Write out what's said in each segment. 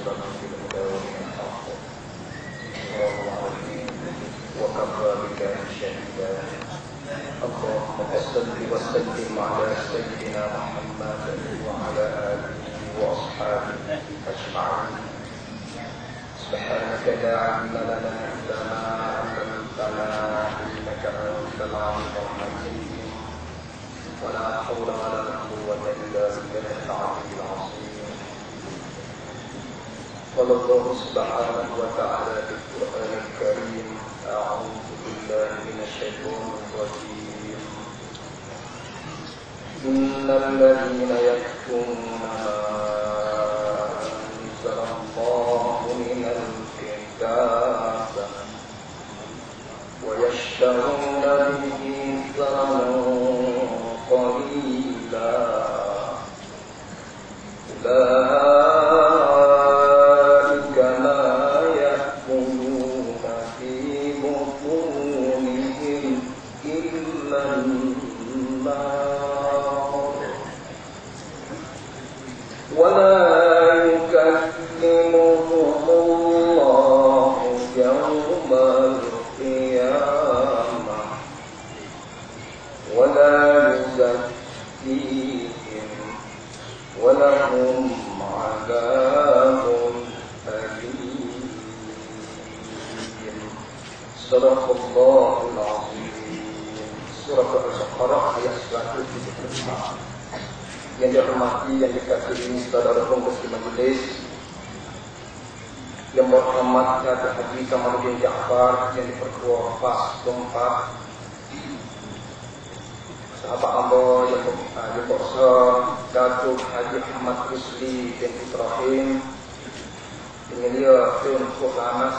رسولا بالهدى ودين الحق الله العظيم وكفى بالله شهيدا اللهم صل وسلم على سيدنا محمد وعلى آله وأصحابه أجمعين سبحانك لا علم لنا إلا ما علمتنا إنك أنت العليم الحكيم ولا حول ولا قوة إلا بالله العلي العظيم قال الله سبحانه وتعالى في القرآن الكريم أعوذ بالله من الشيطان الرجيم إن الذين يكتمون ما أنزل الله من الكتاب ويشترون به ثمنا قليلا أولئك ما يأكلون في بطونهم إلا النار ولا يكلمهم الله يوم القيامة ولا يزكيهم ولهم عذاب أليم صدق الله العظيم. Surah Al-Baqarah ayat 175. Yang dihormati, yang dikasihi saudara pengurus majelis, yang berhormat Datuk Haji Kamaluddin Jaafar yang diperkuat PAS Tempat, sahabat hamba yang berkuasa Datuk Haji Ahmad Rusli bin Ibrahim, penyelia Tun Kuhlanas,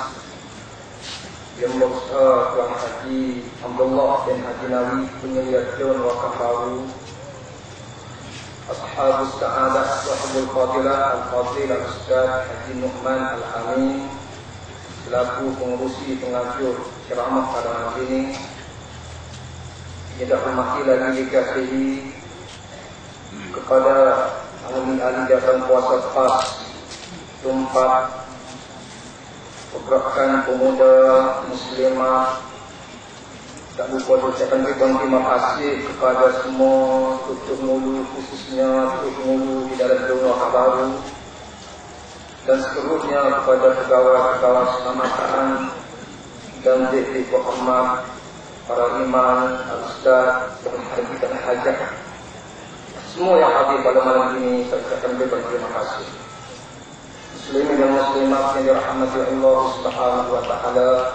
yang berkuasa Tuan Haji Abdullah bin Haji Nawi, penyelia Tun Wakaf Baru, Ashabus Sa'adah Sahibul Fadilah Al-Fadil Al-Ustaz Haji Nu'man Al-Amin selaku pengurusi pengatur ceramah pada malam ini, yang dihormati lagi dikasihi kepada ahli jabatan kuasa PAS Tempat, pergerakan pemuda muslimah. Tak lupa ucapkan terima kasih kepada semua tutup mulu, khususnya tutup mulu di dalam rumah baru, dan seterusnya kepada pegawai-pegawai keselamatan dan dikti hormat para imam, al-ustaz dan hajat, semua yang hadir pada malam ini. Saya ucapkan terima kasih. Muslimin dan muslimat yang dirahmati Allah Subhanahu wa taala,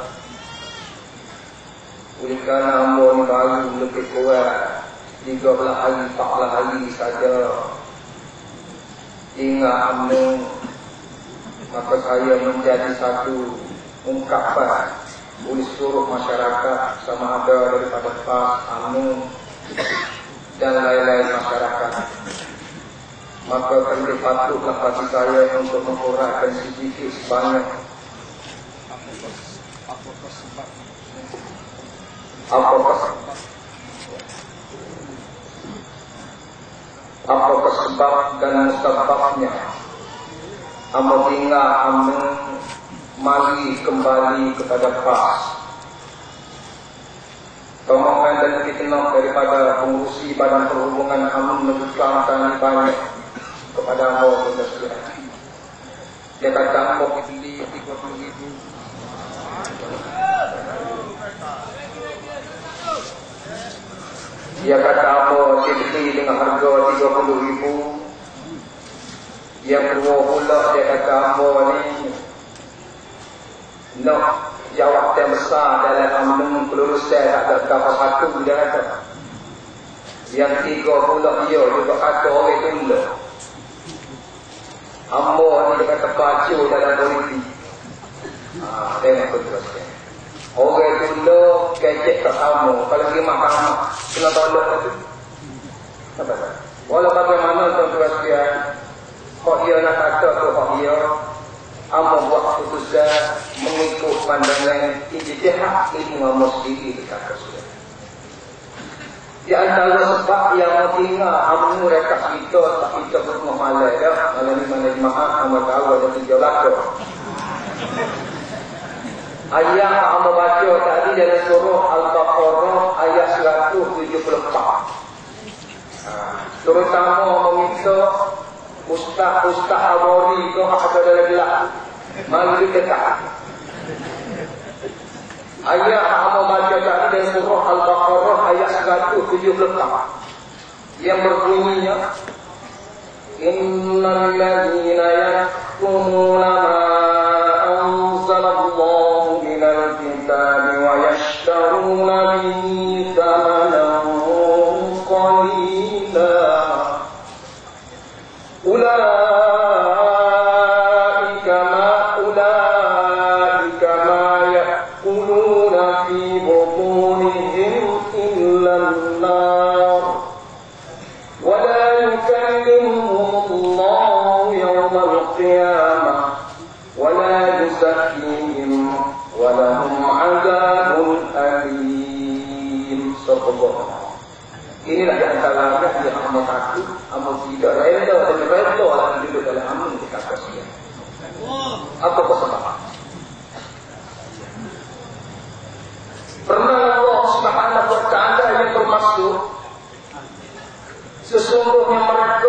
berikan ampun baru lebih kurang 13 hari, 14 hari saja hingga amun, maka saya menjadi satu ungkapan oleh seluruh masyarakat, sama ada daripada PAS, amun dan lain-lain masyarakat. Maka lebih patutlah bagi saya untuk menguraikan sedikit sebanyak apakah sebab dan musababnya apabila amun mari kembali kepada PAS. Pemohon dan dikenal daripada pengurusi Badan Perhubungan amun menerangkan banyak kepada Allah SWT. Dia kata amun dibeli 30,000. Dia kata apa dibeli dengan harga 30,000. Yang kedua pula dia kata apa ni nak jawatan besar dalam amun kelulusan tak ada berapa satu, dia kata. Yang tiga pula dia juga kata orang tunda. Ambo ni dia kata baju dalam politik. Tengok teruskan. Orang tunda kecek tak sama. Kalau pergi mahkamah kena tolak tu. Walau bagaimana tuan-tuan sekalian, kok dia nak kata tu kok dia Amma buat keputusan mengikut pandangan ijtihad ilmu sendiri, kata sudah. Di antara sebab yang tinggal amu mereka kita tak kita berumah malai dah. Malam ni mana maaf amat tahu ada 3 lakar. Ayat amu baca tadi dalam surah Al-Baqarah ayat 174. Terutama meminta Ustaz Abori tu ada dalam gelap. Mari kita tak. Ayat amu baca tadi dalam surah Al-Baqarah ayat 174 yang berbunyinya Innal ladzina yaktumuna ma anzalallahu minal kitabi wa yashtaruna bihi thamanan qalila ulaika ma ya'kuluna fi butunihim illa an-nar wa la yukallimuhum Allah yawma al-qiyamah wa la yuzakkihim wa lahum 'adzabun alim. Inilah yang antara yang amat takut, amat tidak rela dan rela orang duduk dalam amun di kata dia. Apa sebab? Pernah Allah Subhanahu wa taala yang bermaksud sesungguhnya mereka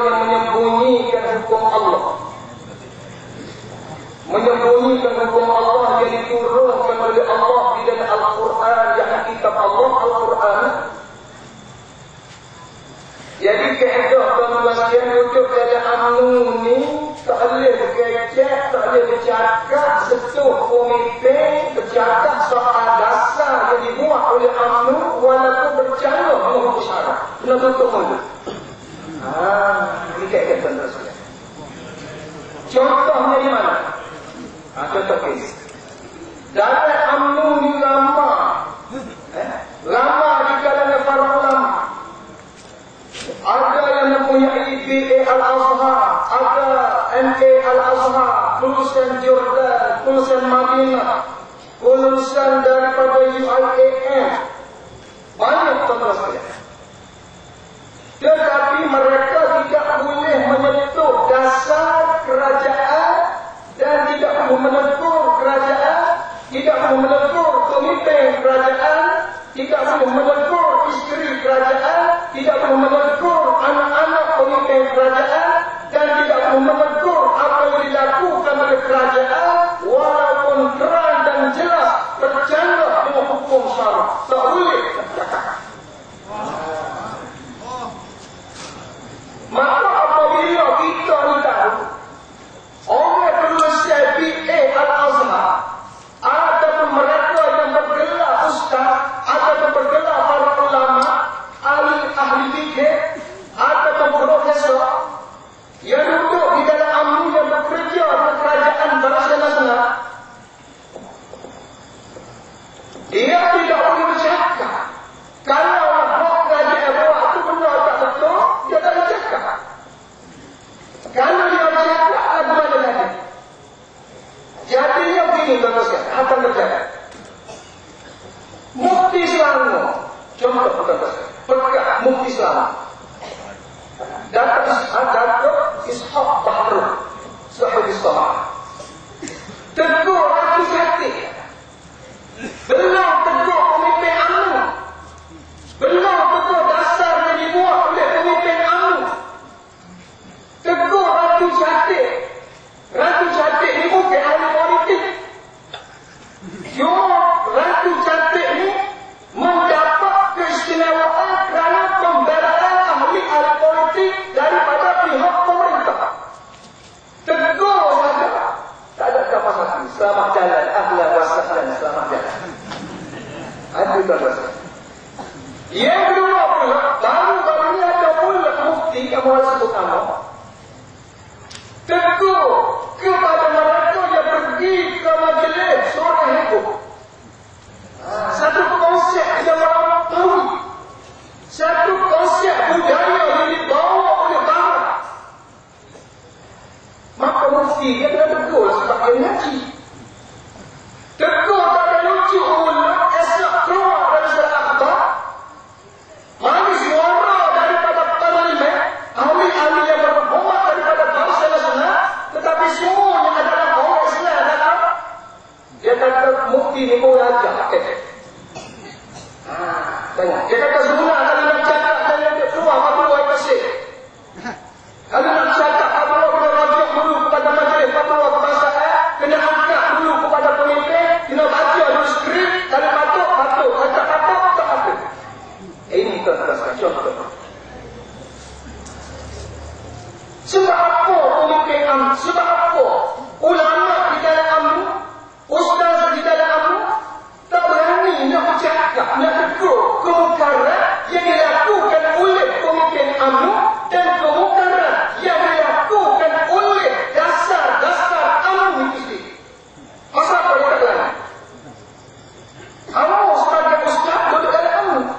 yang menyembunyikan hukum Allah, menyembunyikan hukum Allah yang diturunkan oleh Allah di dalam Al-Quran, yang kitab Allah Al-Quran. Jadi keadaan penulisan wujud dalam amun ni tak boleh berkecek, tak boleh bercakap sentuh komite, bercakap soal dasar yang dibuat oleh amun walaupun bercanggah dengan syarat. Kena tutup mulut. Ini keadaan penulisan. Contohnya di mana? Contoh kes. Dalam amun ni lama di kalangan para ulama. Ada yang mempunyai BA Al-Azhar, ada MA Al-Azhar, lulusan Jordan, lulusan Madinah, lulusan daripada UIAM. Banyak tuan-tuan sekalian. Tetapi mereka tidak boleh menyentuh dasar kerajaan dan tidak boleh menegur kerajaan, tidak boleh menegur komite kerajaan, tidak boleh menegur isteri kerajaan, tidak boleh menegur anak-anak komite kerajaan, dan tidak boleh menegur apa yang dilakukan oleh kerajaan walaupun terang dan jelas bercanggah dengan hukum syarak. Tak boleh. Maka apabila kita ni tahu orang penulisan BA Al-Azhar ataupun mereka yang bergelar ustaz ataupun bergelar para ulama, ahli fikih ataupun profesor yang duduk di dalam amun yang bekerja di kerajaan Barisan Nasional, dia tidak boleh bercakap. Kalau kerajaan buat itu benar tak betul, dia tak boleh cakap. Kalau dia bercakap, lagu mana lagi? Jadinya begini tuan-tuan, akan terjadi. Mufti Selangor, contoh tuan-tuan, pegah Mufti Selangor. Datuk Ishaq Bahrul, Sahib Istamah. Tegur Ratu Syakir. Benar tegur komite UMNO. Benar tegur dasar yang dibuat oleh komite UMNO. Tegur Ratu Syakir. Ratu Syakir ni bukan ahli politik. Cuma Ratu Syakir ni mendapat keistimewaan kerana pembelaan ahli politik daripada pihak pemerintah. Tegur saja. Tak ada kapasitas. Selamat jalan. Ahlan wa sahlan. Selamat jalan. Itu tuan-tuan. Yang kedua pula, baru ni ada pula bukti kamu harus sebut nama. Tegur kepada mereka yang pergi ke majlis surah hukum. Satu konsep yang orang tahu. Satu konsep budaya yang dibawa oleh barat. Maka mufti dia kena tegur sebab dia ngaji. Tegur tak ada lucu ulama esok keluar dari surah akhbar. kita teruskan contoh. Sebab apa pemimpin UMNO? Sebab apa ulama di dalam UMNO, ustaz di dalam UMNO tak berani nak bercakap, nak tegur kemungkaran yang dilakukan oleh pemimpin UMNO dan kemungkaran yang dilakukan oleh dasar-dasar UMNO itu sendiri. Masa apa dia tak berani? UMNO sebagai ustaz duduk dalam UMNO.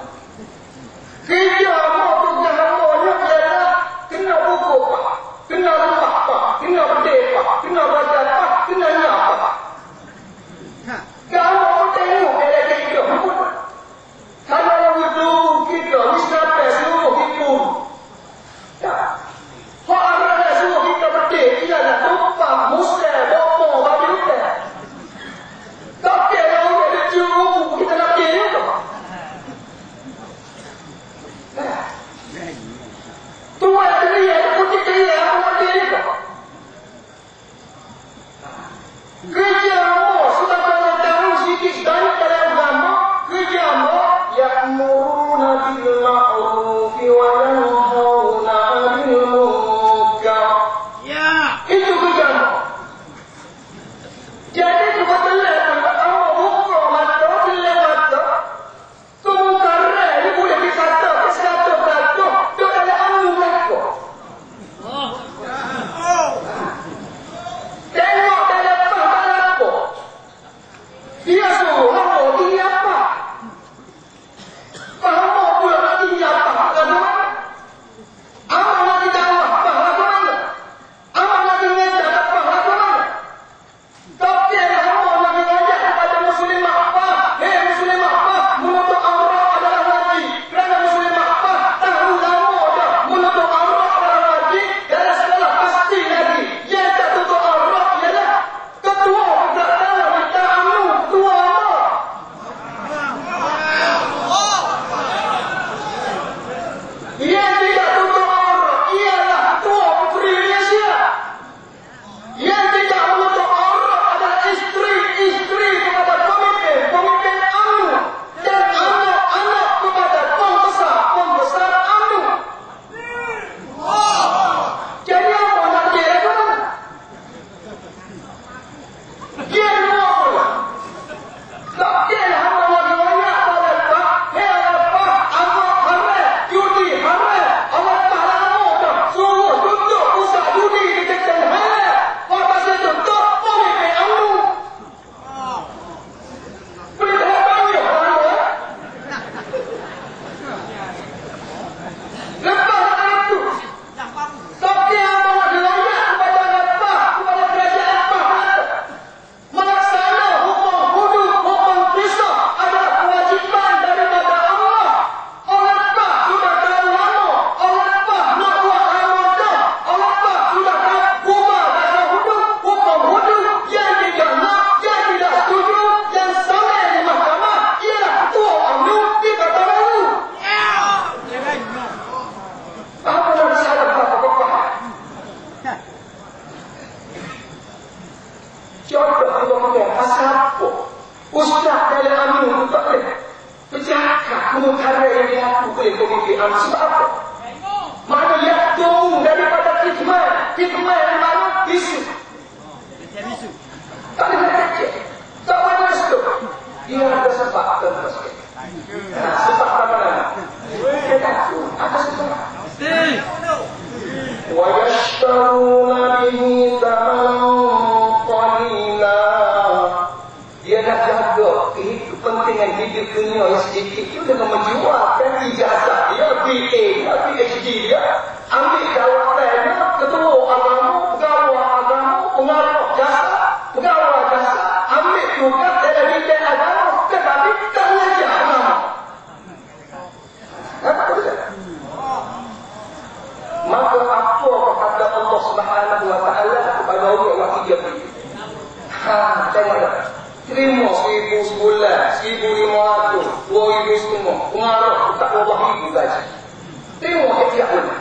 Kerja UMNO tugas UMNO-nya ialah kena pokok pak, kena rumah pak, kena berdek pak, kena badan pak, kena nyap pak. Kalau pun tengok dalam kerja pun, kalau wudu kita wisata seluruh hibur. Tak. Hak ada seluruh kita berdek ialah tumpah, muslim, bopong, babi hutan. Tak kira orang ada juru kita nak kira ke? Tuan ceria, putih ceria, apa nak kira ke? Kerja Allah sudah kalau tahu sedikit sebanyak dalam agama, kerja Allah ya'muruna bil ma'ruf wa yanhauna 'anil munkar. Ya, itu kerja Allah. Jadi kebetulan Allah buka mata, jelas mata, kemungkaran ini boleh dikata, kesatu-kata, itu adalah anu mereka. Tengok dalam apa? Dia suruh apa? Dia apa? Faham pula lagi dia apa? Bagaimana? Apa lagi dakwah? Bagaimana? Apa lagi ngajak? Bagaimana? Tapi apa lagi ngajak kepada muslimah apa? Muslimah apa? Menutup aurat adalah wajib. Kerana muslimah apa? Tahu lama dah. Menutup aurat adalah wajib. Dalam sekolah pasti lagi. Yang tak tutup aurat ialah ketua pegawai kita UMNO, ketua apa? Yang tidak tutup aurat ialah ketua Menteri Malaysia. Yang tidak menutup aurat adalah isteri-isteri kepada pemimpin UMNO dan anak-anak kepada pembesar UMNO. Jadi apa nak kira ke mana? Dia dua pula. Tak kira apa lagi banyak pada tak. Apa? Agak haram, judi haram. Allah Ta'ala dah suruh tutup pusat judi di Kedah haram. Apa pasal tutup pemimpin UMNO? Boleh tak banyak orang? Lepas itu, tapi apa lagi banyak kepada apa? Kepada kerajaan apa? Melaksana hukum hudud, hukum kisah adalah kewajiban daripada Allah. Allah tak sudah tahu lama. Allah tak nak buat ramadan. Allah tak sudah tahu ubah dasar hudud, hukum hudud yang tidak nak, yang tidak setuju, yang sampai di mahkamah ialah ketua UMNO di Kota Baru. Apa yang salah apa-apa? Contoh kita pasal apa? Ustaz dalam UMNO tak boleh bercakap kemungkaran yang dilakukan oleh pemimpin UMNO. Sebab apa? Mana yaktum daripada khidmat yang mana isu. Tak boleh kerja. Tak boleh restu. Dia ada sebab terpaksa. Sebab mana? Dia tak tahu. Ada sebab. Wa yashtaruna bihi thamanan qalila. Dia nak jaga kepentingan hidup dunia yang sedikit itu dengan menjualkan ijazah dia, BA, PhD dia, ambil jawatannya ketua agama, pegawai agama, pengarah jasa, pegawai jasa, ambil tugas dalam bidang agama, tetapi tak belajar agama. Apa dia? Maka apa kata Allah Subhanahu wa Ta'ala kepada orang yang tiga ini? Tengoklah. Terima 1,000 sebulan, 1,500, 2,000 semua. Pengarah tak Allah ibu gaji. Tengok dia mana.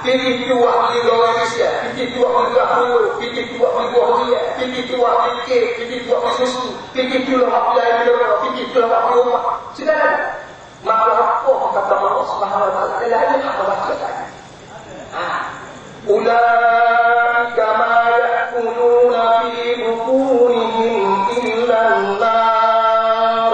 Pilih tuak beli orang Malaysia, pilih tuak beli gahul, pilih tuak beli buah dia, pilih tuak beli kek, pilih tuak beli susu, pilih tuak beli air mineral, pilih tuak beli rumah. Sudah ada. Maka apa kata Subhanahu wa taala dalam ayat apa baca tadi. Ulaika ma ya'kuluna fi butunihim illa an-nar.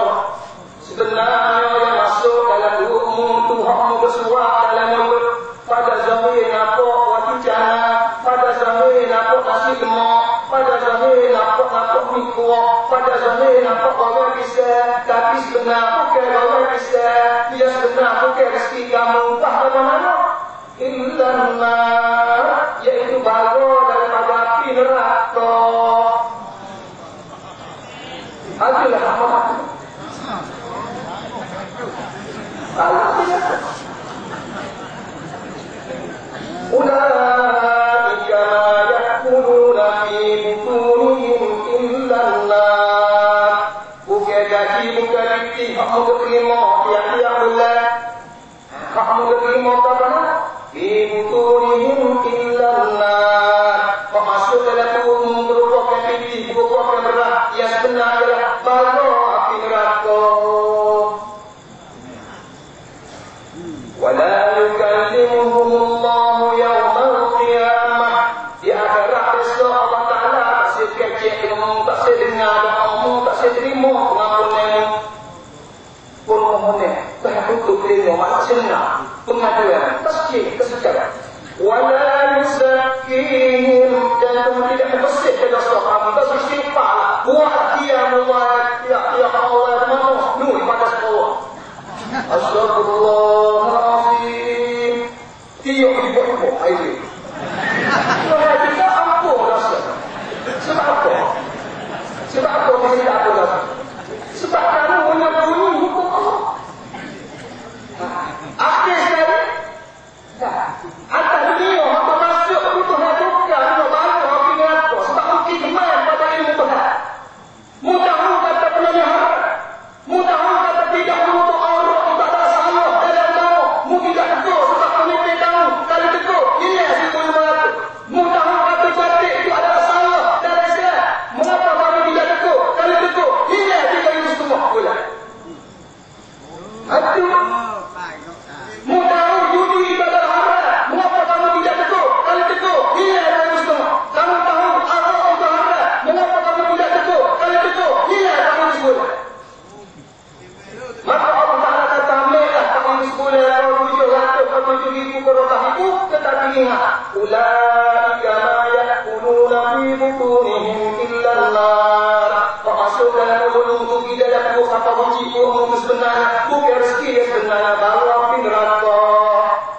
Sebenarnya yang masuk dalam perutmu Tuhanmu bersuara dalam mulut pada zahir nampak waktu jana, pada zahir nampak nasi lemak, pada zahir nampak mie kuah, pada zahir nampak orang bisa, tapi sebenar bukan orang bisa, dia sebenar bukan rezeki kamu. Entah mana illa nar, yaitu bara daripada api neraka. Adalah apa? Ulaika ma ya'kuluna fi butunihim illa an-nar. Bukan gaji, bukan rezeki, kamu terima tiap-tiap bulan. Kamu terima apa? Fi butunihim illa an-nar. Kau masuk dalam perutmu berupa kepiti, berupa berat, yang sebenar adalah bara api neraka. Wala yukallimuhumullahu yawmal qiyamah. Di akhirat besok Allah Ta'ala tak sekecek ilmu, tak sedengar doamu, tak seterima pengampunanmu. Pun mohonnya tak tutup telinga, maksudnya pengaduan, tasjid, kesejaran. Wala yuzakkihim, dan kamu tidak bersih pada kamu, tak istighfar. Buat dia muat, ya Allah, mana nur pada sekolah. Astagfirullahaladzim. Tiap ibu-ibu air. Kalau kita ampun rasa. Sebab apa? Sebab apa kita tidak ampun rasa? Sebab kamu menyebuni hukum Allah. Akhir sekali. Atas dunia, apa masuk butuh lakukan, apa baru, apa ingat. Sebab mungkin kemana pada ilmu Tuhan. Mudah kata penanya, mudah kata tidak menutup aurat. Mungkin tak tegur sebab pemimpin tahu. Kalau tegur, ini RM1,500. Mudah kata batik itu adalah salah dalam Islam. Mengapa kamu tidak tegur? Kalau tegur, ini RM3,500 bulan. Aduh. Mudah judi itu adalah haram. Mengapa kamu tidak tegur? Kalau tegur, ini RM2,500. Kamu tahu Allah itu haram. Mengapa kamu tidak tegur? Kalau tegur, ini RM1,500. Maka Allah Ta'ala kata, ambillah tahun sebulan, kalau 7,000 korokah itu, tetapi ingat, ulaika ma ya'kuluna fi butunihim illa an-nar. Masuk dalam mulut itu dalam buah kata kunci itu sebenarnya bukan rezeki yang sebenarnya baru api neraka.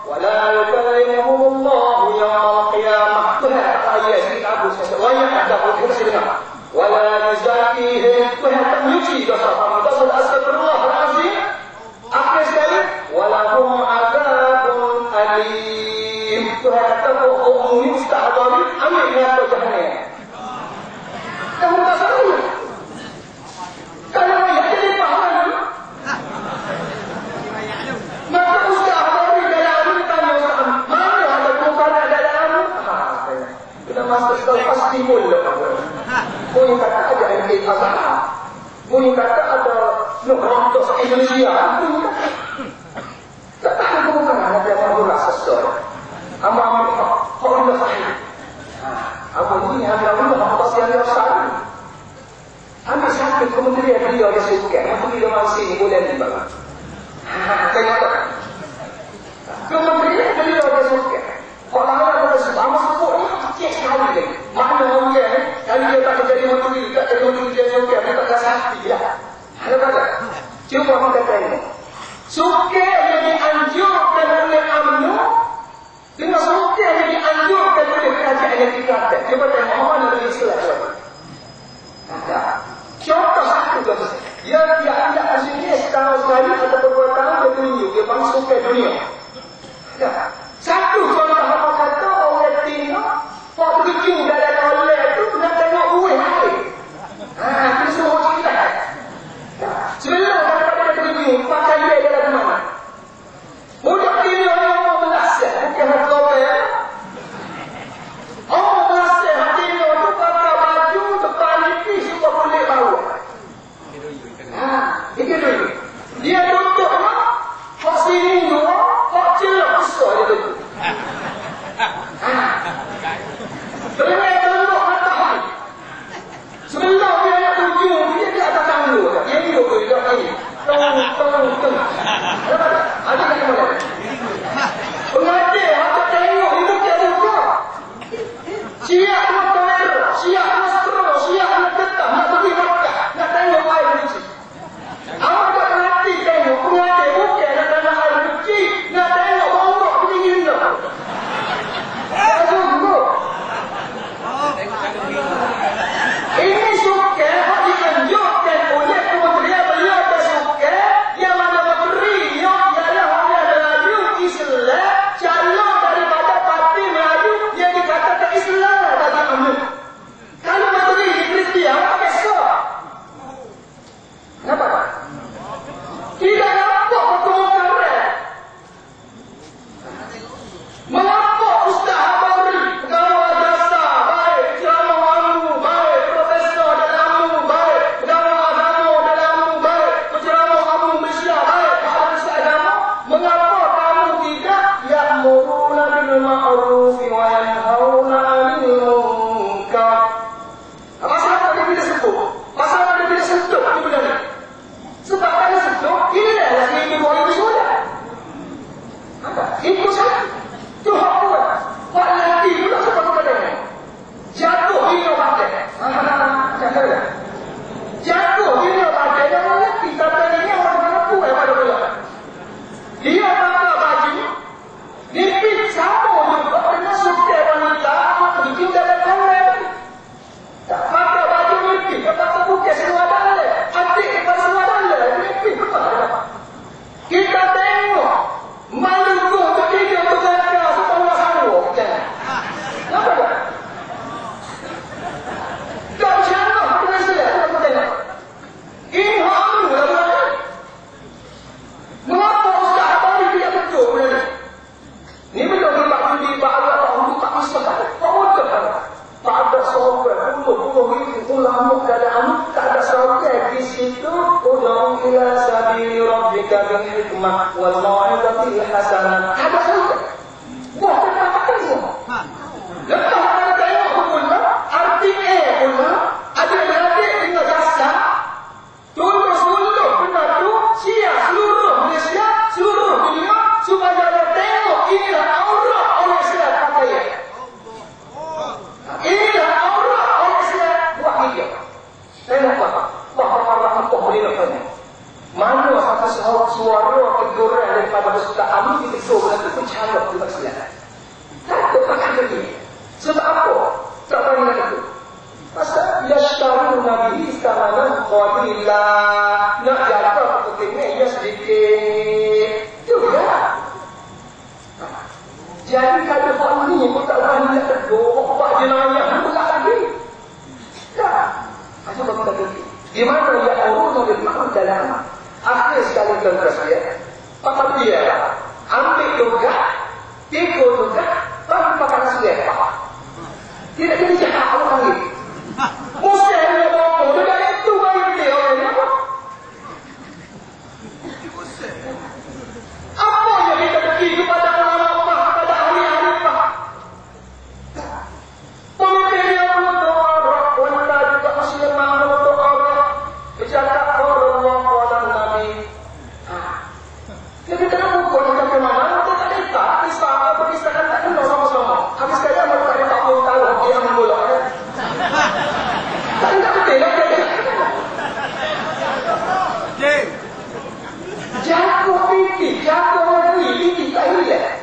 Wala yukallimuhumullahu yawmal qiyamah. Tuhan ayat ini kabur sesuai ada pun sedang. Wala yuzakkihim. Tuhan tak menyuci dosa kamu. Dosa astagfirullahalazim. Akhir sekali, walahum adzabun alim. Tuhan kata kau ini mustahadari, ambil neraka jahannam. Kamu tak salah. Kalau ayat ini paham, maka mustahadari dalam tanya Ustaz, mana ada perkara dalam? Kita masuk ke pasti mula. Bunyi kata ada yang dikatakan. Bunyi kata ada rontos Indonesia. Tak tahu bukan ada yang berulas sesuatu. Amal orang sahih. Amal ini ada orang pasti ada salah. Ambil satu kementerian beliau dia suka. Apa dia masih boleh dibawa? Tengok tak? Kementerian beliau dia suka. Orang-orang ada sebab amal sebut ni kecil sekali lagi. Mana orang dia ni? Kalau dia tak menjadi menteri, tak jadi menteri dia suka. Dia tak kasih hati lah. Ada kata? Cuba kita tengok. Suka yang dianjurkan oleh UMNO dengan suka yang dianjurkan oleh kerajaan yang dikatakan. Cuba tengok mana dari Islam. Ada. Contoh satu saja. Yang tidak aslinya setahun sekali atau beberapa tahun dia tunjuk. Dia paling suka dunia. Ada. Satu contoh apa kata orang tengok. Pak terju dalam oleh itu nak tengok buih air. Itu semua cerita. Sebelum daripada terju, pakai dia dalam mana? Budak ini orang mau belasah. Bukan hati orang. Oh, belasah hati ini itu pakai baju depan ini supaya boleh bawah. Itu dulu. Dia tutup, kok sini dua. Ikut saya. Tu hak buat. Pak lelaki pula sebab kadang jatuh dia pakai. Cakap. Jatuh dia pakai dan lelaki tapi ini orang mampu pada bola. Dia pakai baju nipis sama juga kena suka wanita bikin dalam kamar. Tak pakai baju nipis, tak pakai bukan seluar dalam. Adik kepada seluar dalam nipis betul. Kita tengok Maluku untuk dia untuk belakang setengah sanggup. Kenapa tak? Kau siapa? Aku nak siap. Aku tengok. Ini hamu lah bukan? Mengapa ustaz apa ni tidak betul benda ni? Ni betul ni Pak Budi, Pak Allah, Pak Budi, Pak Islam. Pak betul kan? Tak ada sobat, puluh ulama tak ada sobat di situ. Udang ila sabili rabbika bil hikmah wal mau'izatil hasanah. Ada sobat. Buat apa semua? Lepas kita tengok pula, arti pula, adik-adik dengan jasa, tunduk benar tu, siap seluruh Malaysia, seluruh dunia, supaya dia tengok inilah aurat orang Islam pakai. Inilah aurat orang Islam buat video. Tengok apa? Bahawa apa boleh nak tanya? Mana satu suara teguran daripada Ustaz Amin di situ berlaku pencahayaan di masyarakat. Tak pakai lagi. Sebab apa? Tak pandang itu. Pasal yashtaru nabi istamanan qalillah. Nak jaga kepentingan ia sedikit. Itu ya. Jadi kalau hak ni pun tak berani nak tegur, buat jenayah pula lagi. Tak. Macam apa kita lagi? Di mana ia urut dan makhluk dalam akhir sekali tuan-tuan dia. Apa dia? Ambil juga, ikut juga, tanpa kata siapa. Tidak jadi jahat orang ini. Mesti dia bawa dengan itu baik dia orang ini. Apa yang kita beri kepada ulama, kepada ahli-ahli pak? Mungkin dia menuntut orang, wanita juga muslimah menuntut orang. Bercakap Allah dan Nabi. Jadi kita pukul kita ke mana? Kita tak letak. Peristahan tak kena sama-sama. Habis kaya mereka tak tahu dia yang memulak. Tak ada betul lah. Jago fikir, jago mati, fikir tak hilang.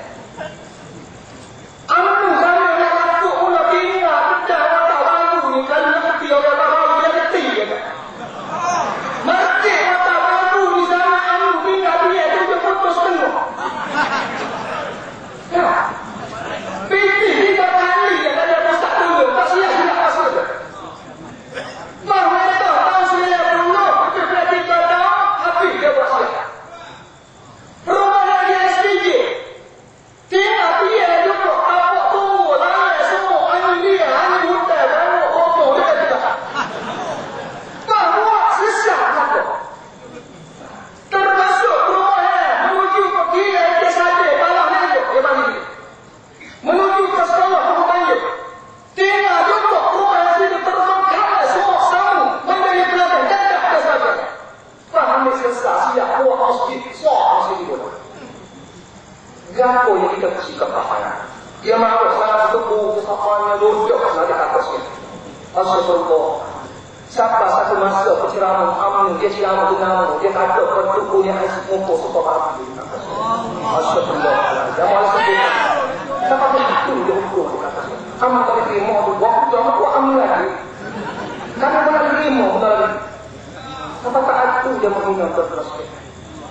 Anu sama yang aku mula tinggal, tidak ada baru ni. Kalau nak kerti orang baru, dia kerti. Masjid mata baru di sana, anu tinggal dia, dia putus penuh. Ya. Fikir 3 kali yang ada pusat dulu, tak siap-siap pasal. Bahawa itu tahun 90, itu berarti 3 tahun, habis dia buat siap. Rumah dia SPJ. Tinggal dia duduk tapak tunggu, lalai semua, angin dia, angin hutan, angin opo, dia kata. Bahawa sesat apa? Termasuk rumahnya, menuju ke kiri, ke saja, balah nanggut, dia bagi dia. Menuju ke sekolah, rumah banyak. Tinggal duduk rumah situ, terbangkai semua sambung, menjadi pelajar, jadah ke saja. Faham sesat, siap, buat masjid, suah masjid pun. Gapo yang kita sikap apa? Dia mahu salah satu kesalahannya duduk di atasnya. Astagfirullah. Siapa satu masa penceramah amin, dia ceramah dengan dia kata pertubuhnya ais mumpuk sebab apa? Astagfirullah. Dia mahu sebut. Siapa itu dia ukur di atasnya. Kamu tak terima waktu tu aku amin lagi. Kamu tak terima lagi. Apakah itu dia menghina terus?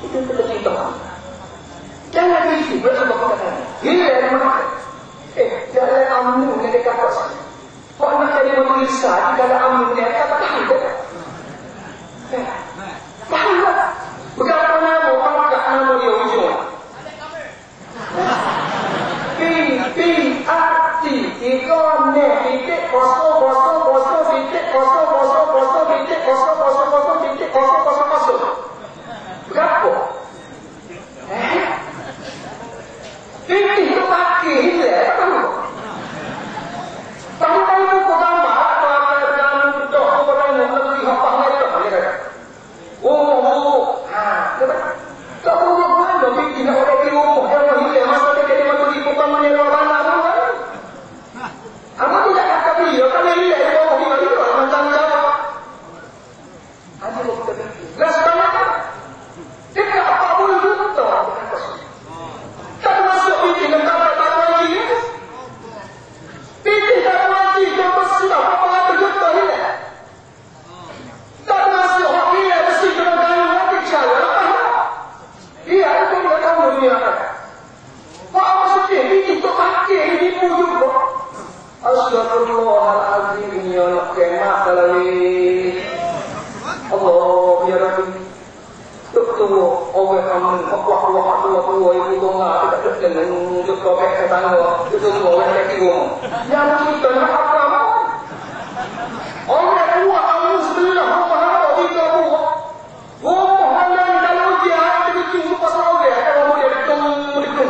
Itu kita cerita. Jangan begitu, bersama kita kan. Ini yang mana? Jangan amun yang dekat kos. Kau nak jadi menulisah, jika ada amun yang dekat tahu. Tahu tak? Berapa nama, pangkat nama dia ujung. P-A-T, ikone, titik, kosong, kosong, kosong, titik, kosong, kosong, kosong, titik, kosong, kosong, kosong, titik, kosong, kosong, kosong. Berapa? Ini itu pakai ini ya, tahu? Tahu buku gambar atau apa yang dok orang yang lebih apa mereka mereka. Oh, tak perlu buat dong bikin orang di rumah yang hilang masa dia Astagfirullahaladzim, ya Allah kemak dalali. Allah ya Rabbi. Tuh, orang kamu kuat itu nggak tidak dengan juga pakai tangan, itu orang lagi ngomong. Yang kita nak apa? Orang tua kamu sebenarnya apa kita buat? Oh, anda kalau dia ada itu pasal dia kalau dia itu.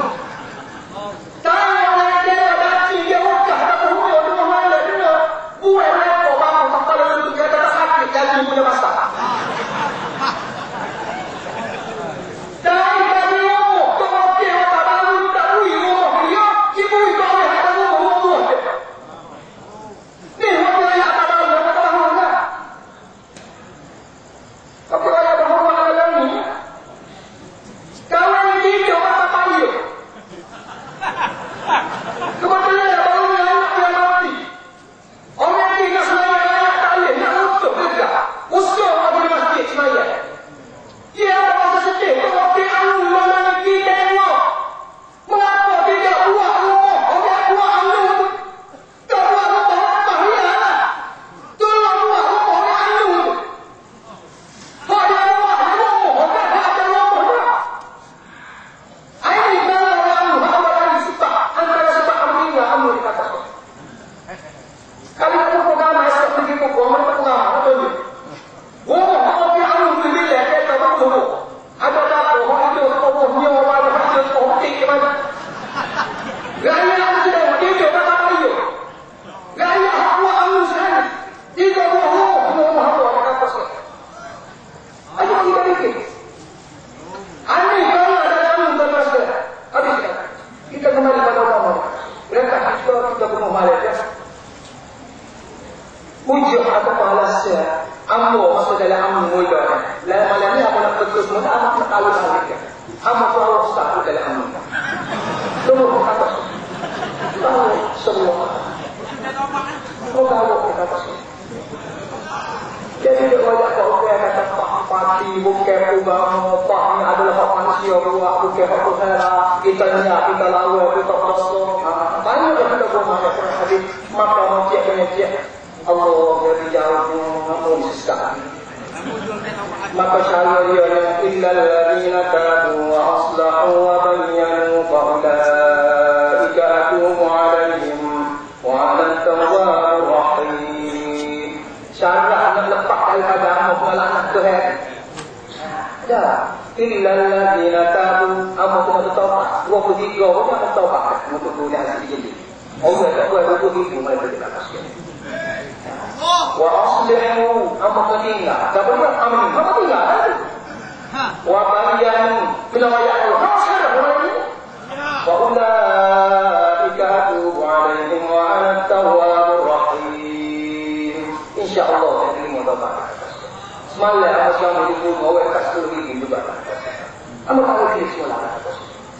Tanya dia ada dia udah tak punya itu mana dia. Buat apa bang kalau itu kita tak sakit jadi punya masalah.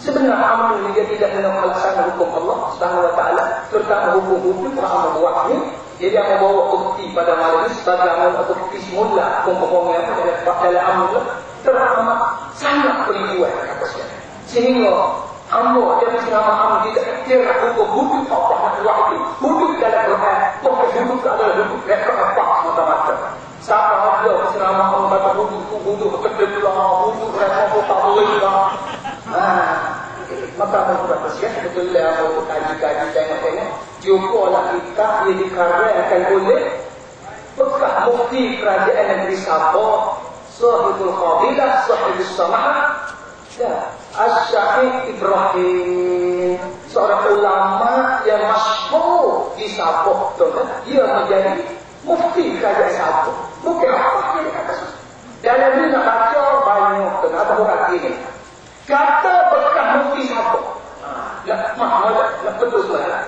Sebenarnya amal dia tidak melaksanakan hukum Allah Subhanahu wa taala, terutama hukum-hukum yang membuatnya. Jadi yang membawa bukti pada malam ini sebagai amal atau bukti semula hukum yang dalam amal teramat sangat beribuat atasnya. Sehingga Allah dan selama amal tidak kira hukum apa nak buat itu. Hukum dalam Quran, hukum adalah hukum mereka apa mata-mata. Siapa ada selama amal kata hukum kebetulan hukum mereka tak boleh lah. Maka kita bersiap betulnya untuk kaji-kaji tengok-tengok Jokolah kita yang dikaryakan oleh bekas mufti kerajaan negeri Sabah, Sahibul Qabilah, Sahibul Samah, Asy-Syaikh Ibrahim, seorang ulama yang masyhur di Sabah. Dia menjadi mufti kerajaan Sabah. Bukan apa yang kata dalam ini nak baca banyak kenapa orang ini kata bekas mufti Sabah. Nak betul lah.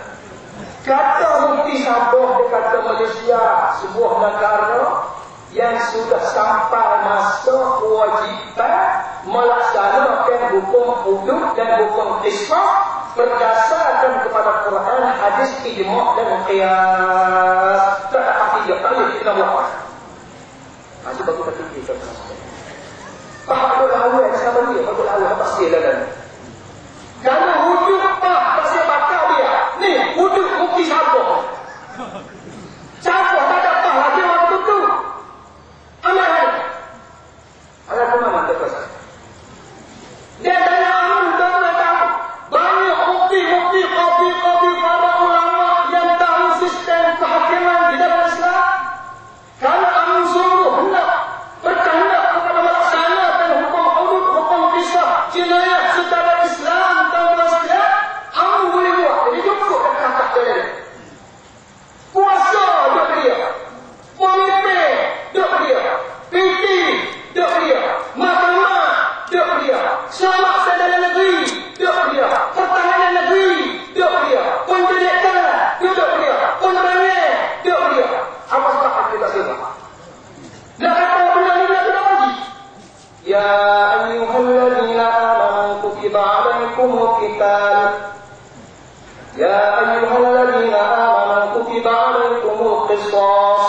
Kata mufti Sabah dia kata Malaysia sebuah negara yang sudah sampai masa kewajipan melaksanakan hukum hudud dan hukum qisas berdasarkan kepada Quran, hadis, ijma' dan qiyas. Tak ada tiga kali kita buat. Masih bagi kita fikir. Faham awal sama dia, faham awal pasti dalam. Kalau hudud tak pasti bakal dia. Ni hudud mufti Sabah. القتال يا أيها الذين آمنوا كتب عليكم القصاص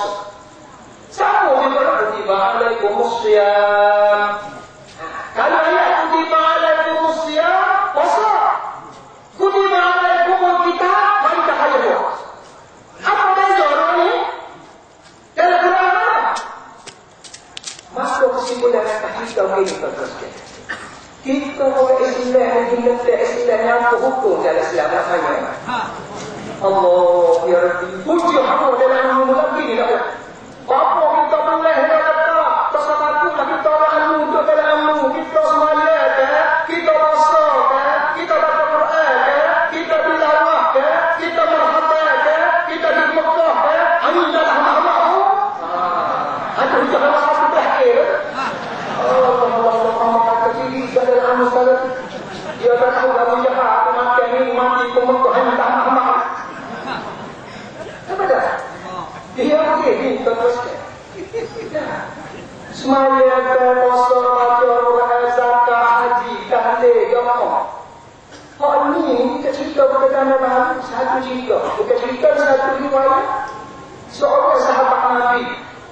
كتب عليكم الصيام. Kalau ayat kutiba alaikum siyam, puasa. Kutiba alaikum kitab, mari tak ada buat. Apa beza orang ni? Dalam Quran mana? Masuk kesimpulan kata kita begini tuan-tuan. Kita orang Islam mengenal Islam yang berhukum dalam Islam namanya. Allah ya Rabbi, puji hamba dalam ilmu lagi ni tak. Apa kita boleh kata pasal aku kita orang untuk dalam ilmu kita semaya kita puasa kita baca Quran kita tilawah kita merhaba kita di Mekah anda hamba ada jangan apa terakhir Allah kata diri dalam ilmu salat dia tahu dalam jahat mati Mekah anda hamba apa dah dia begini terus semaya puasa baca Quran zakat haji tahlil doa. Hak ni kita cerita berkaitan dengan satu cerita, bukan cerita satu riwayat. Seorang sahabat Nabi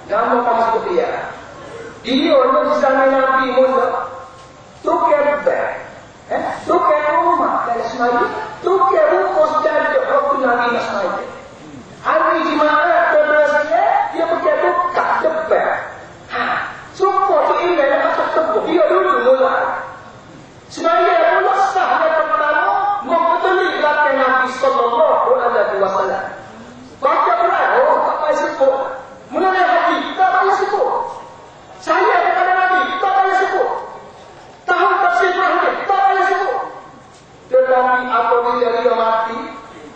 nama Abu Hurairah. Dia di zaman Nabi mula tukar beg, tukar rumah dalam semaya, tukar rumah sejak waktu Nabi nak semaya. Hari Jumaat terusnya dia pakai tukar beg. Semua tu ingat yang masuk tubuh. Dia dulu mula. Sebenarnya mula sah yang pertama membetuli belakang Nabi sallallahu alaihi wasallam. Baca Quran, tak payah sebut. Mula yang haji, tak payah sebut. Saya kepada Nabi, tak payah sebut. Tahu tafsir Quran, tak payah sebut. Tetapi apabila dia mati,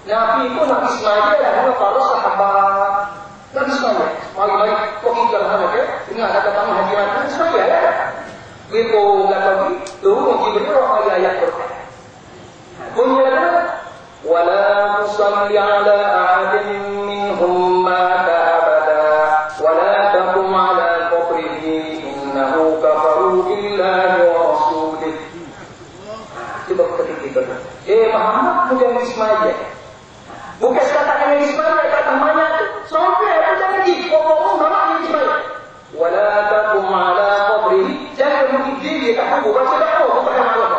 Nabi pun nak Ismail dan para sahabat. Nabi Ismail, mari kau tinggal mana ke? Ingat kata kami haji mana? Ismail ya. Begitu lagi, tu mungkin berdoa ayat Quran. Bunyi apa? Wala tusalli ala ahadin minhum mata abada, wala taqum ala qabrihi innahu kafaru billahi wa rasulih. Cuba kita. Muhammad bukan Ismail. Bukan katakan Ismail kata mana tu? Sampai ada lagi pokok nama Ismail. Wala taqum ala qabrihi, jangan berdiri kat kubur baca doa kepada Allah.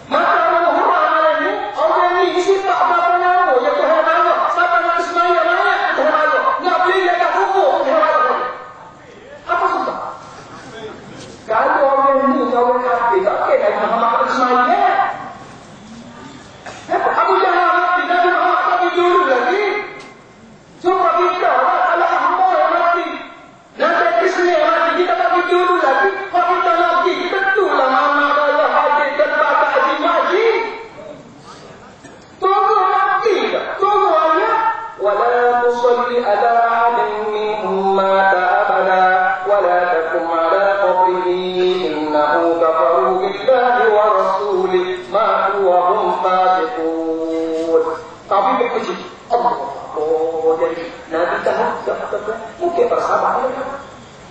Maka Allah ini orang ni sifat apa nama ya Tuhan Allah. Siapa nak Ismail mana Tuhan Allah. Nak beli dekat kubur Tuhan Allah. Apa sebab? Kalau orang ni orang kafir tak kena Muhammad Ismail ya. Abu Jahal tidak Muhammad dulu lagi. Cuma kita kalau hamba yang mati nanti Kristen yang mati kita bagi dulu lagi. Kalau kita lagi kita itulah mana Allah hadir tempat haji haji. Tunggu mati tak? Tunggu ayat. Wala tusalli ala ahadin minhum mata abada wala taqum ala qabrihi innahu kafaru billahi wa rasulih matu wa hum fasiqun. Tapi begitu Allah. Oh, jadi Nabi tahu mungkin bersabar.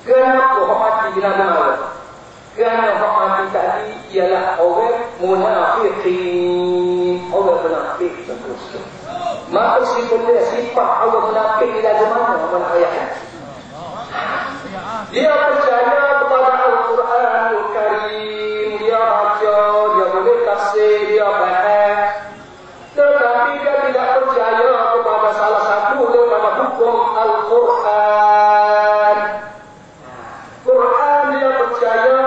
Kenapa orang mati di Nabi Muhammad? Kerana orang mati tadi ialah orang munafikin, orang munafik terus. Maka sifat orang munafik di dalam mana ayat? Dia percaya kepada Al-Quranul Karim, dia baca, dia boleh tafsir, dia faham. Tetapi dia tidak percaya kepada salah satu daripada hukum Al-Quran. Quran dia percaya,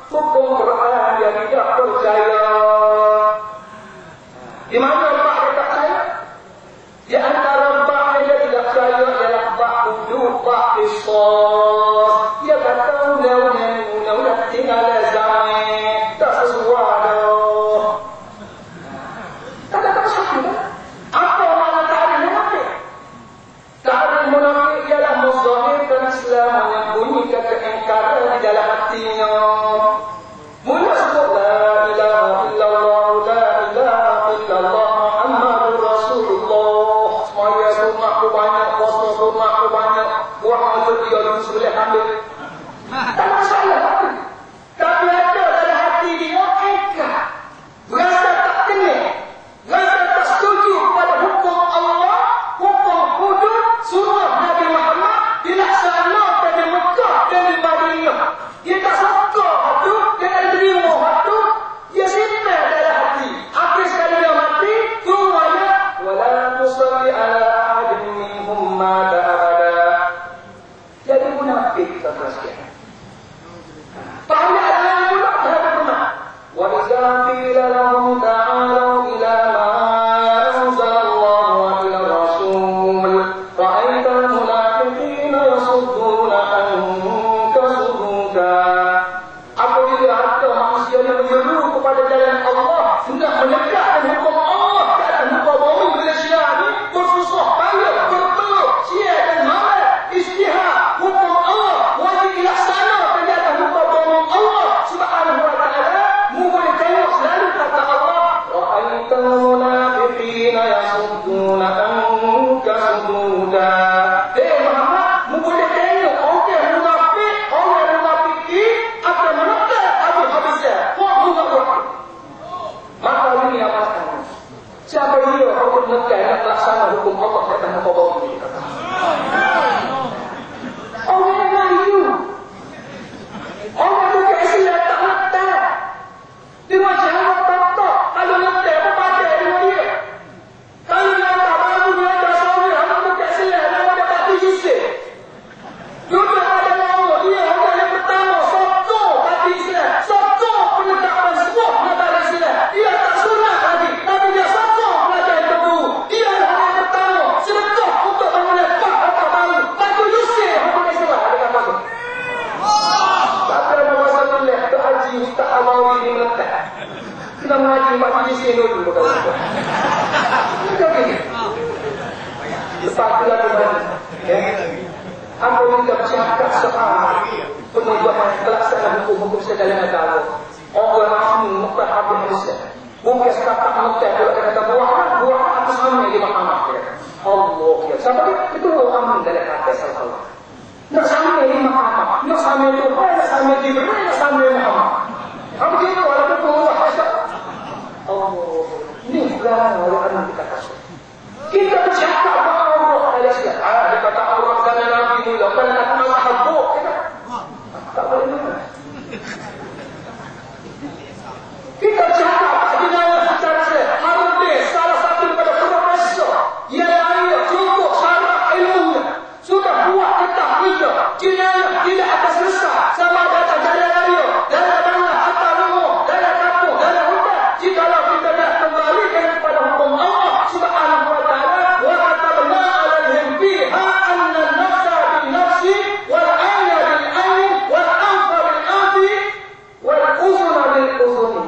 hukum Quran dia tidak percaya. Di mana bak dia tak percaya? Di antara bak yang dia tidak percaya ialah bak wuduk, bak qisas. Dia kata undang-undang tinggal zaman tak sesuai dah. Tak ada satu dah. Apa makna ta'rif munafik? Ta'rif munafik ialah menzahirkan Islam, menyembunyikan keingkaran di dalam hatinya. Mula sebut la ilaha illallah, la ilaha illallah innal munafiqina yasudduna anka sududa. Muhammad, mu boleh tengok orang munafik, orang munafiki akan menekan habis-habisnya. Kok buat buat. Maka ini amalkan. Siapa dia orang menekan nak laksana hukum Allah kata muka bau ini kata. Orang Melayu, orang bukan Islam tak letak. Dia macam orang tak. Kalau letak apa pakai dia. Kalau yang tak baru dia ada suami, orang bukan Islam, dia ada tak dihisap. Juga ada orang dia orang yang pertama sokong hati Islam, sokong penetapan semua negara Islam. Dia tak sunat lagi, tapi dia sokong pelajar tebu. Dia orang yang pertama sedekah untuk bangunan Pak Kota Baru. Batu Yusuf orang Islam ada kata tu. Tapi ada masalah ke Haji Ustaz Amawi di Melaka. Kita mengaji majlis ini dulu betul. Jadi lepas kita kembali. Apa yang kita bercakap soal penubuhan pelaksanaan hukum-hukum segala negara. Orang mahmud muqtah habis Malaysia. Mungkin setakat muqtah kalau kata buah apa sama di mahkamah. Allah ya. Sampai itu orang dalam kata salah. Nak sama di mahkamah, nak sama itu, nak sama di mana, nak sama di mahkamah. Apa kita walaupun buah hasta. Allah ini bukan orang kita kasih. Kita bercakap bahawa Allah Malaysia. Dia kata Allah kerana Nabi mula, kerana nak malah habuk. Tak boleh mana. Kita bercakap dengan secara harus salah satu daripada profesor yang lain cukup syarat ilmunya. Sudah buat kitab kita. Jika tidak atas resah sama data dari radio, dari bangla, harta rumah, dari kampung, dari hutan. Jikalau kita nak kembalikan kepada hukum Allah Subhanahu wa ta'ala, wa katabna alaihim fiha anna an-nafsa bin-nafsi wal 'ayna bil-'ayn wal anfa bil-anfi wal udhuna bil-udhuni.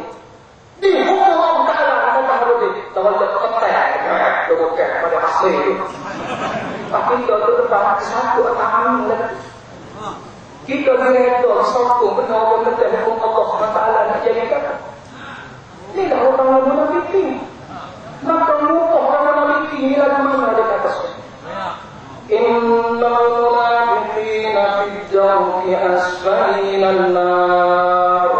Di hukum Allah Ta'ala kata harus tawallat qat'ah bukan pada asli itu. Tapi kita terbang satu akan lagi. Kita berada satu benar benar hukum Allah Taala nak jadikan. Ini dah orang munafik. Maka orang munafik ini lagi mana ada kata Innal munafiqina fi ad-darki asfali minan nar.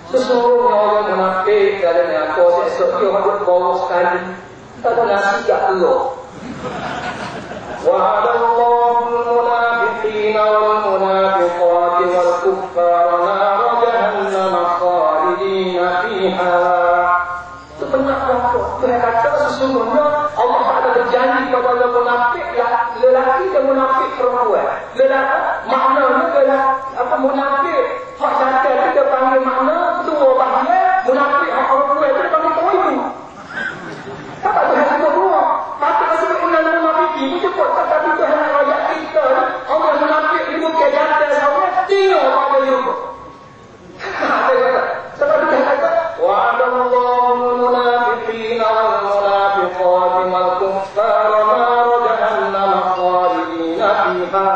Sesungguhnya orang munafik dalam aku esok dia harus bawah sekali. Tak ada nasi kat Allah. وعد الله المنافقين والمنافقات والكفار نار جهنم خالدين فيها. Mereka sesungguhnya Allah Taala berjanji kepada munafik lelaki dan munafik perempuan. Lelaki maknanya adalah apa munafik hak jantan kita panggil makna dua bahagian, munafik hak perempuan kita panggil ibu. Tak ada hal kedua. Maka sebabnya munafik itu cepat tapi Tuhan ayat kita ni orang munafik itu bukan jantan sama dia pada ibu. Sebab dia kata wa'adallahu munafiqina wal munafiqati wal kuffara nar jahannam khalidina fiha.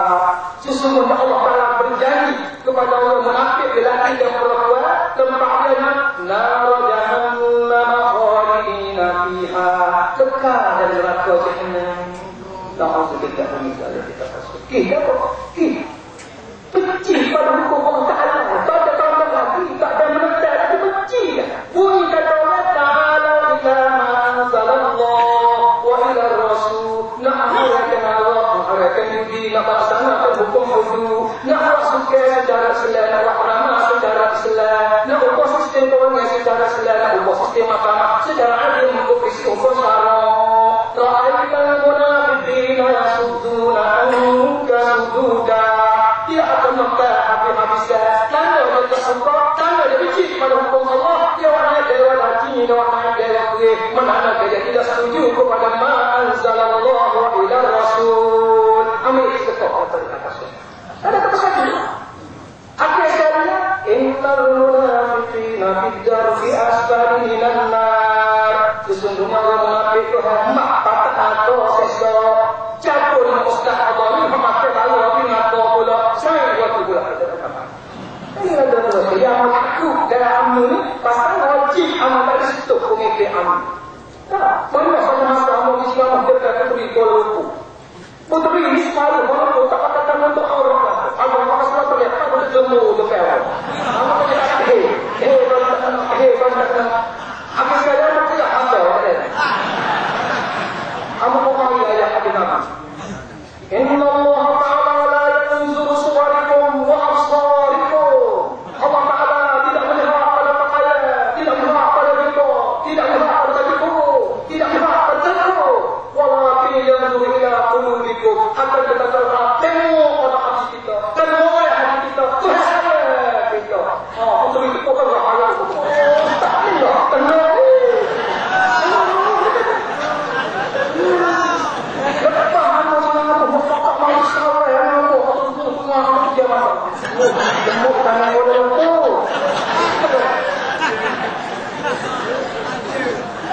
Sesungguhnya Allah Taala berjanji kepada orang munafik lelaki dan perempuan tempatnya nar jahannam khalidina fiha. Kekal dalam neraka jahannam. Na'udzubillah min dzalik kita masuk. Kita benci pada hukum Allah Taala. Tak ada tambah lagi, tak ada menentang lagi benci. Bunyi kata Allah Taala ila ma anzalallah wa ila rasul. Na'amurkan Allah, na'amurkan diri, nak laksanakan hukum hukum. Nak masukkan secara Islam, nak ramah secara Islam. Nak ubah sistem kewangan secara Islam, nak ubah sistem mahkamah secara adil mengikuti hukum syara. Ra'aital munafiqina yasudduna anka sududa. Dia akan membayar habis-habiskan. Tanda dia tersumpah, tanda dia benci kepada hukum Allah. Dia orang yang lelaki, dia orang yang lelaki. Menandakan dia tidak setuju kepada ma'anzalallahu ila rasul. Ambil istiqah kata di atas. Ada kata satu. Akhir sekalinya, innal munafiqina fid darki asfali minan nar. Sesungguhnya orang munafik itu hemat patah atau sesok. Campur dengan ustaz Allah ni memakai lalu tapi ngato pula saya waktu pula kita katakan. Ini adalah yang aku dalam amal ni pasal wajib amal dari situ pengikut amal. Tak, mana sama masa kamu Islam dekat Puteri Kuala Lumpur. Puteri ini semalam Kuala Lumpur tak katakan untuk orang lah. Kalau maka semua terlihat aku terjemu dekat awal. Aku terlihat aku sekali aku tidak handal. Aku mau panggil ayat hati Nabi. Inna Allah Ta'ala la yanzuru suwarikum wa absarikum. Allah Ta'ala tidak melihat pada pakaian, tidak melihat pada kita, tidak melihat pada tubuh, tidak melihat pada tubuh. Walakin yanzuru ila qulubikum. Akan kita tengok pada hati kita, tengok hati kita, perhatian kita. Untuk itu bukan rahasia. Tak boleh tenang. Jemput tangan Kuala Lumpur.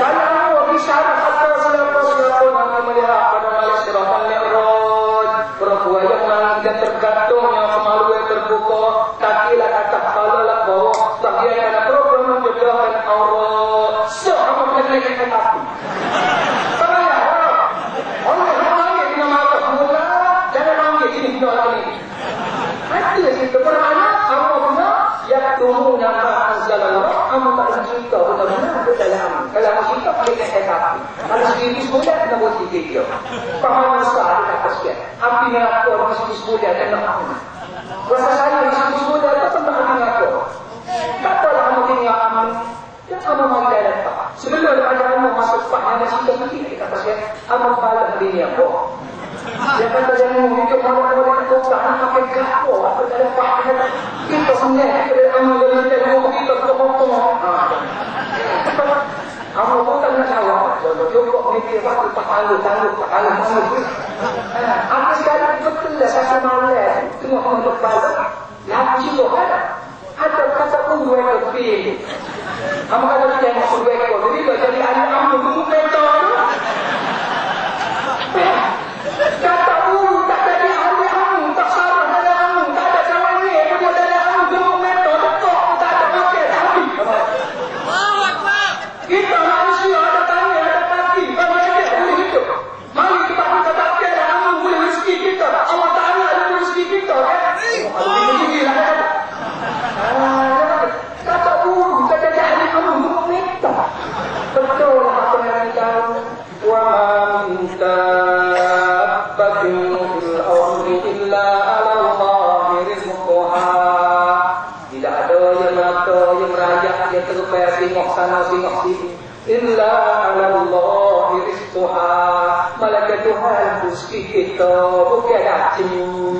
Kalau bicara kata siapa-siapa yang melihat pada malam Siratal Mi'raj, perempuan yang langit tergantung, yang semalu yang terbuka, kaki lah atas, kepala lah bawah, bagian ada program menjadikan aurat. Semua menyelesaikan hati. Kalau ya, orang yang manggil dengan mata mula, jangan manggil ini dengan orang ini. Hati itu bermakna kamu benar yang tunggu nama anzalallah, kamu tak cerita benar-benar ke dalam. Kalau kamu cerita boleh kata hati. Kalau sedikit semudah kena buat sikit dia. Faham masa ada kata sekian. Api mengaku orang sedikit semudah kena aku. Rasa saya sedikit semudah tak pernah api mengaku. Katalah kamu tinggal aman. Dan kamu mandi dan tak. Sebelum ada kamu masuk paham dan cerita begini kata sekian. Kamu balik diri aku. Dia kata jangan hidup orang-orang itu tahan pakai gapo atau ada pakai kita sebenarnya kita amal dari kita kita potong. Kamu pun tak nak jawab. Jawab mikir waktu tangguh. Apa sekali betul dah satu malam tengok orang berbalik. Lagi juga ada kata unggu yang lebih. Kamu kata kita yang masuk ekor. Jadi ada kamu tunggu ekor. Kata tak ada ahli kamu, tak salah ada kamu, tak ada kawan ni, aku ada kamu, gemuk meter, betul, tak ada pakai, tapi kita manusia ada tangan, ada kaki, kalau ada boleh hidup. Mari kita pakai ada kamu, boleh rezeki kita. Allah Ta'ala ada rezeki kita, kan? Kata buruk, tak ada ahli kamu, gemuk meter. Betul lah apa yang tahu. Wa minta illa ala Allah rizquha. Tidak ada yang mata yang merayak yang terlepas tengok sana tengok sini. Illa ala Allah rizquha. Malaikat Tuhan rezeki kita bukan dacing.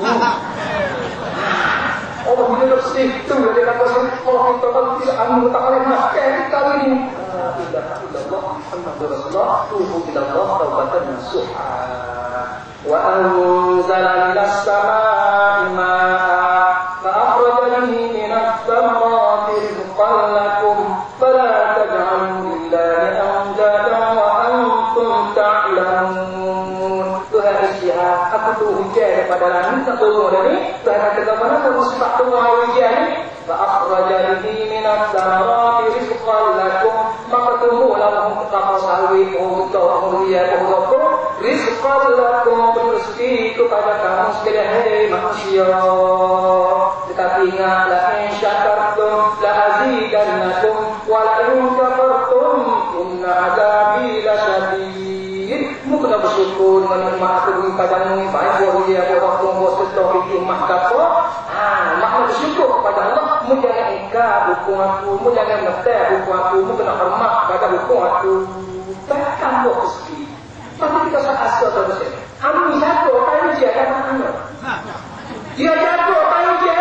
Allah bila rezeki itu dia kata Allah kita kalau tidak anu tak boleh makan kita ini. Tidak Allah Muhammadur Rasulullah tubu ila Allah taubatan nasuha. وأنزل من السماء ماء فأخرج به من الثمرات رزقا لكم فلا تجعلوا لله أندادا وأنتم تعلمون. Tuhan istihad, aku tu hujan pada langit tak turun dari Tuhan kata mana kamu sifat turun air hujan ni فأخرج به من الثمرات رزقا لكم maka tumbuhlah kapal sawit, untuk mulia, untuk rizqan lakum rezeki kepada kamu sekalian hai manusia. Tetapi ingatlah in syakartum la azidannakum wa la in kafartum inna adabi lasyadid. Mu kena bersyukur dengan nikmat aku padamu, baik mulia waktu bos tauhid nikmat apa? Makna bersyukur kepada Allah. Mu jangan ingkar hukum aku, mu jangan ngeteh hukum aku, mu kena hormat pada hukum aku. Bahkan buat rezeki. Pasti kita sangat asal terus. Amin jatuh, kayu dia kata mana? Dia jatuh, kayu dia.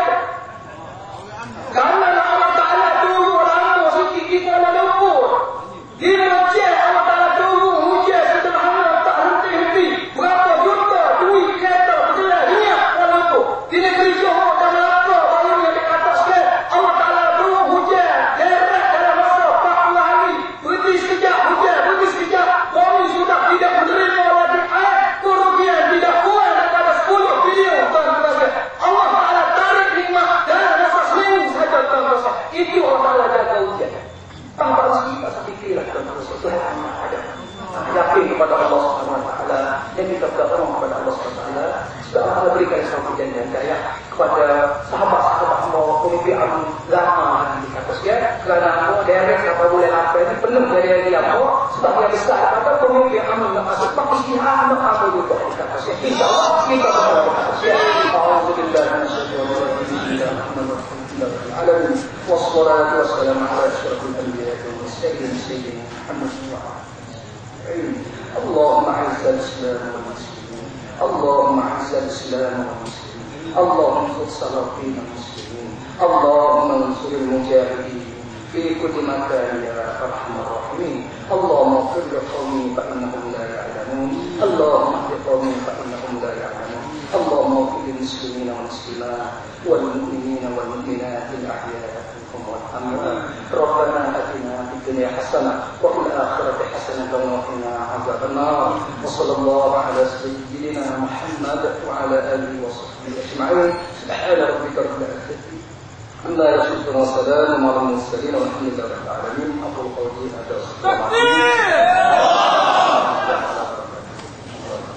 Karena Allah Ta'ala tunggu orang rezeki kita Kuala Lumpur. Dia hujan, Allah Ta'ala tunggu hujan sederhana tak henti-henti. Berapa juta duit kereta berjalan dunia Kuala Lumpur. Di negeri Johor dan Melaka, baru yang di atas kan. Allah Ta'ala tunggu hujan. Derat dalam masa 40 hari. Berhenti sekejap hujan, berhenti sekejap. Bumi sudah yakin kepada Allah Subhanahu wa taala dan kita berdoa kepada Allah Subhanahu wa taala supaya Allah berikan suatu janjian daya kepada sahabat-sahabat semua pemimpin lama di atas dia kerana aku dari apa boleh apa ini penuh dari dia apa sebagai besar pada pemimpin amun masuk pakistan apa juga di atas dia insyaallah kita berdoa kepada dia alhamdulillah alamin wassalatu wassalamu ala asyrafil anbiya'i wal mursalin sayyidina Muhammad wa اللهم اعز الاسلام والمسلمين اللهم اعز الاسلام والمسلمين اللهم انصر الصالحين المسلمين اللهم انصر المجاهدين في كل مكان يا ارحم الراحمين اللهم اغفر لقومي فانهم لا يعلمون اللهم اهد قومي فانهم لا يعلمون اللهم اغفر للمسلمين والمسلمات والمؤمنين والمؤمنات الاحياء والأموات ربنا آتنا في الدنيا حسنة وفي الآخرة حسنة وقنا عذاب النار وصلى الله على سيدنا محمد وعلى آله وصحبه أجمعين سبحان ربك رب العزة عما يصفون وسلام على المرسلين والحمد لله رب العالمين أقول قولي هذا.